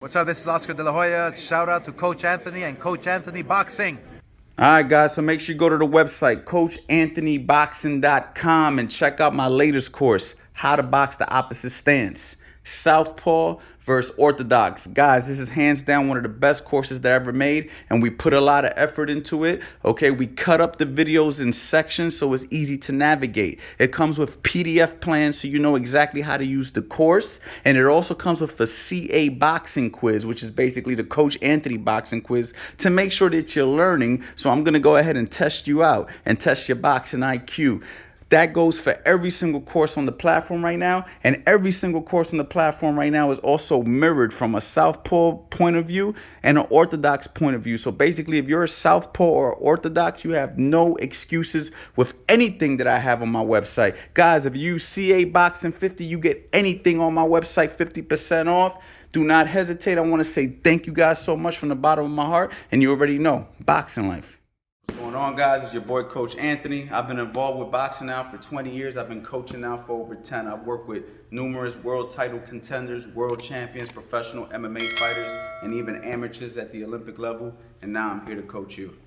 What's up? This is Oscar De La Hoya. Shout out to Coach Anthony and Coach Anthony Boxing. All right, guys, so make sure you go to the website, coachanthonyboxing.com, and check out my latest course, How to Box the Opposite Stance, Southpaw versus Orthodox. Guys, this is hands down one of the best courses that I ever made, and we put a lot of effort into it. Okay, we cut up the videos in sections so it's easy to navigate. It comes with PDF plans so you know exactly how to use the course, and it also comes with a CA boxing quiz, which is basically the Coach Anthony boxing quiz to make sure that you're learning. So I'm going to go ahead and test you out and test your boxing IQ. That goes for every single course on the platform right now, and every single course on the platform right now is also mirrored from a Southpaw point of view and an Orthodox point of view. So basically, if you're a Southpaw or Orthodox, you have no excuses with anything that I have on my website. Guys, if you use CA Boxing 50, you get anything on my website 50% off. Do not hesitate. I want to say thank you guys so much from the bottom of my heart, and you already know, boxing life. What's going on, guys? It's your boy Coach Anthony. I've been involved with boxing now for 20 years. I've been coaching now for over 10. I've worked with numerous world title contenders, world champions, professional MMA fighters, and even amateurs at the Olympic level. And now I'm here to coach you.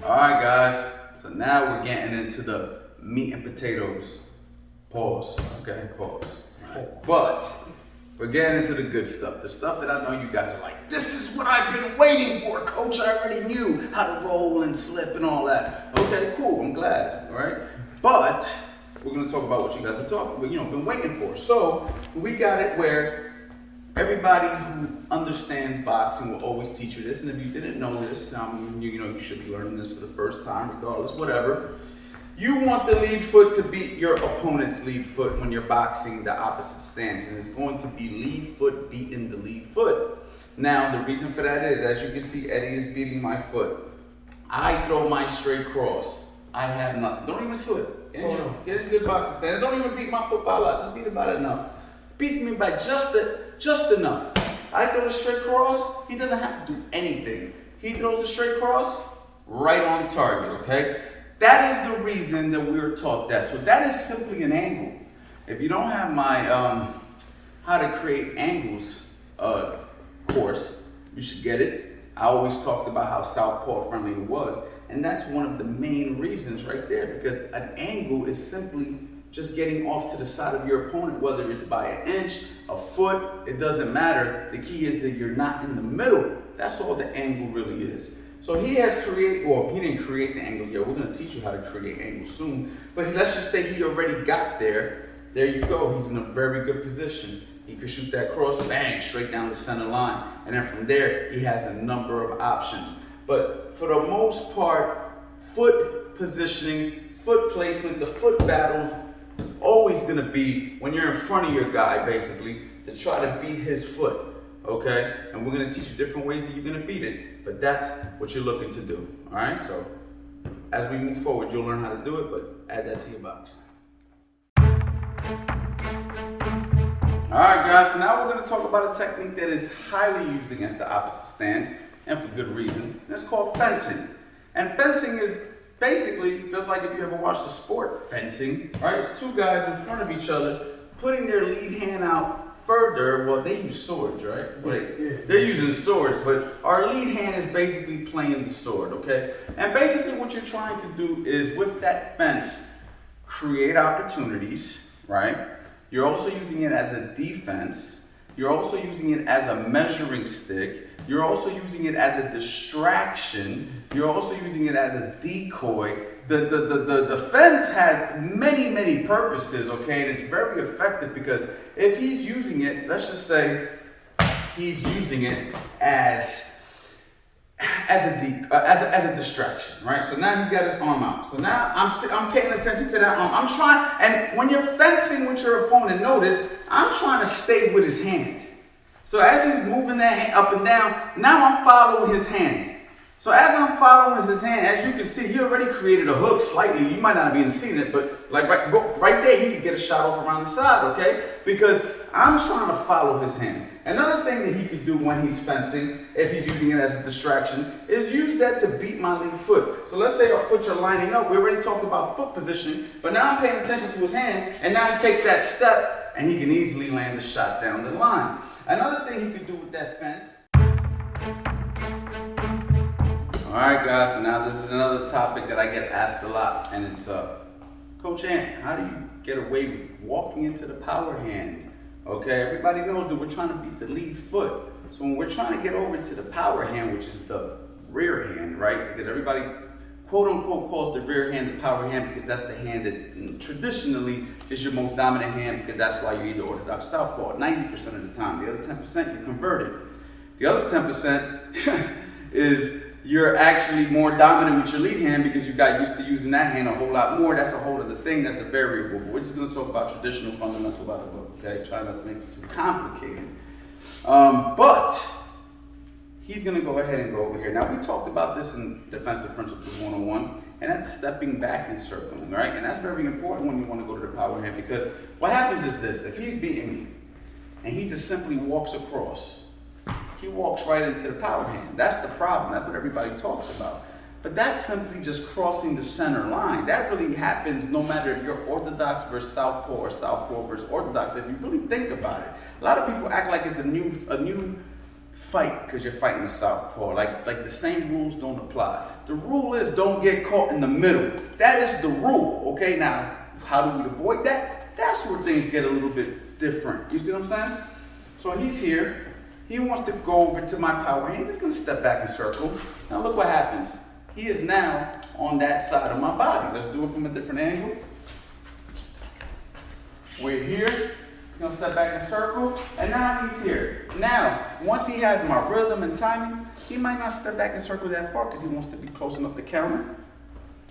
All right, guys. So now we're getting into the meat and potatoes. Pause. Okay, pause. Right. But we're getting into the good stuff. The stuff that I know you guys are like, this is what I've been waiting for, Coach. I already knew how to roll and slip and all that. Okay, cool. I'm glad. All right. But we're gonna talk about what you guys been waiting for. So we got it where everybody who understands boxing will always teach you this. And if you didn't know this, you should be learning this for the first time, regardless, whatever. You want the lead foot to beat your opponent's lead foot when you're boxing the opposite stance, and it's going to be lead foot beating the lead foot. Now, the reason for that is, as you can see, Eddie is beating my foot. I throw my straight cross. I have nothing. Don't even slip. Get in a good boxing stance. Don't even beat my foot by a lot. Just beat it by enough. Beats me by just enough. I throw the straight cross. He doesn't have to do anything. He throws the straight cross right on target. Okay. That is the reason that we were taught that. So that is simply an angle. If you don't have my how to create angles course, you should get it. I always talked about how southpaw friendly it was. And that's one of the main reasons right there, because an angle is simply just getting off to the side of your opponent, whether it's by an inch, a foot, it doesn't matter. The key is that you're not in the middle. That's all the angle really is. So he has created, well, he didn't create the angle yet. We're going to teach you how to create angles soon. But let's just say he already got there. There you go. He's in a very good position. He could shoot that cross, bang, straight down the center line. And then from there, he has a number of options. But for the most part, foot positioning, foot placement, the foot battles, always going to be when you're in front of your guy, basically, to try to beat his foot. Okay, and we're gonna teach you different ways that you're gonna beat it, but that's what you're looking to do. All right, so as we move forward, you'll learn how to do it, but add that to your box. All right, guys, so now we're gonna talk about a technique that is highly used against the opposite stance, and for good reason, and it's called fencing. And fencing is basically just like if you ever watched a sport, fencing, right? It's two guys in front of each other, putting their lead hand out further. Well, they use swords, right? They're using swords, but our lead hand is basically playing the sword, okay? And basically what you're trying to do is, with that fence, create opportunities, right? You're also using it as a defense. You're also using it as a measuring stick. You're also using it as a distraction. You're also using it as a decoy. The fence has many purposes, okay? And it's very effective because if he's using it, let's just say he's using it as a distraction, right? So now he's got his arm out. So now I'm paying attention to that arm. I'm trying, and when you're fencing with your opponent, notice I'm trying to stay with his hand. So as he's moving that hand up and down, now I'm following his hand. So as I'm following his hand, as you can see, he already created a hook slightly. You might not have even seen it, but like right there, he could get a shot off around the side, okay? Because I'm trying to follow his hand. Another thing that he could do when he's fencing, if he's using it as a distraction, is use that to beat my lead foot. So let's say our foot are lining up. We already talked about foot positioning, but now I'm paying attention to his hand, and now he takes that step and he can easily land the shot down the line. Another thing he could do with that fence. All right, guys, so now this is another topic that I get asked a lot, and it's, Coach Ant, how do you get away with walking into the power hand? Okay, everybody knows that we're trying to beat the lead foot. So when we're trying to get over to the power hand, which is the rear hand, right? Because everybody, quote unquote, calls the rear hand the power hand because that's the hand that traditionally is your most dominant hand, because that's why you're either Orthodox or Southpaw 90% of the time. The other 10% you're converted. The other 10% is you're actually more dominant with your lead hand because you got used to using that hand a whole lot more. That's a whole other thing. That's a variable. But we're just going to talk about traditional fundamental by the book. Okay, try not to make this too complicated. But he's going to go ahead and go over here. Now, we talked about this in Defensive Principles 101, and that's stepping back and circling, right? And that's very important when you want to go to the power hand, because what happens is this: if he's beating me and he just simply walks across, he walks right into the power hand. That's the problem. That's what everybody talks about. But that's simply just crossing the center line. That really happens no matter if you're Orthodox versus Southpaw or Southpaw versus Orthodox. If you really think about it, a lot of people act like it's a new fight because you're fighting a Southpaw. Like the same rules don't apply. The rule is don't get caught in the middle. That is the rule. Okay, now how do we avoid that? That's where things get a little bit different. You see what I'm saying? So he's here. He wants to go over to my power hand. He's just going to step back and circle. Now look what happens. He is now on that side of my body. Let's do it from a different angle. We're here. He's going to step back and circle. And now he's here. Now, once he has my rhythm and timing, he might not step back and circle that far because he wants to be close enough to counter.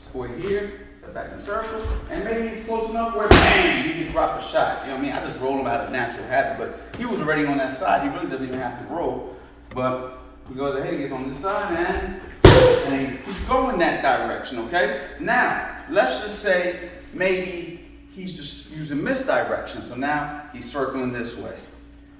So we're here. Step back and circle. And maybe he's close enough where, bang, he can drop a shot. You know what I mean? I just roll him out of natural habit. But he was already on that side. He really doesn't even have to roll. But he goes ahead, he gets on this side, and he just keeps going that direction, okay? Now, let's just say maybe he's just using misdirection. So now he's circling this way.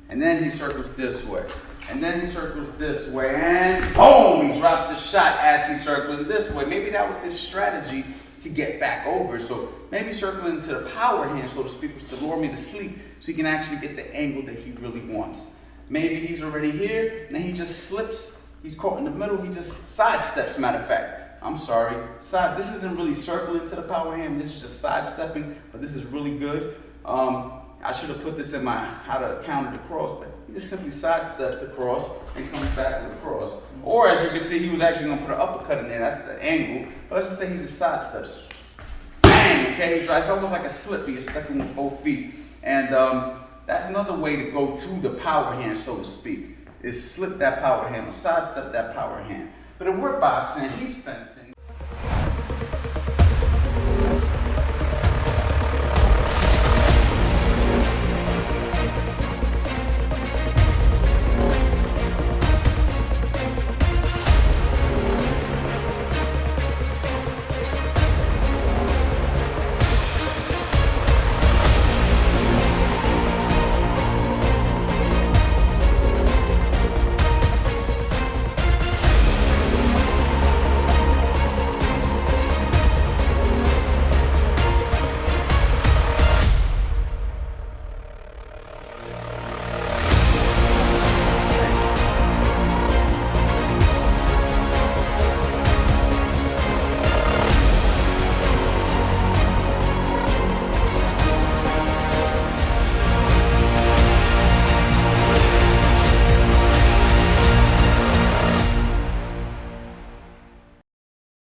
And then he circles this way. And then he circles this way. And boom, he drops the shot as he's circling this way. Maybe that was his strategy to get back over. So maybe circling into the power hand, so to speak, was to lure me to sleep so he can actually get the angle that he really wants. Maybe he's already here, and then he just slips. He's caught in the middle. He just sidesteps, matter of fact. I'm sorry. This isn't really circling to the power hand. This is just sidestepping, but this is really good. I should have put this in my how to counter the cross, but he just simply sidesteps the cross and comes back with the cross. Or as you can see, he was actually going to put an uppercut in there. That's the angle. But let's just say he just sidesteps. Bang! Okay, he tries almost like a slip. He's stepping with both feet. And that's another way to go to the power hand, so to speak, is slip that power hand or sidestep that power hand. But if we're boxing and he's fencing,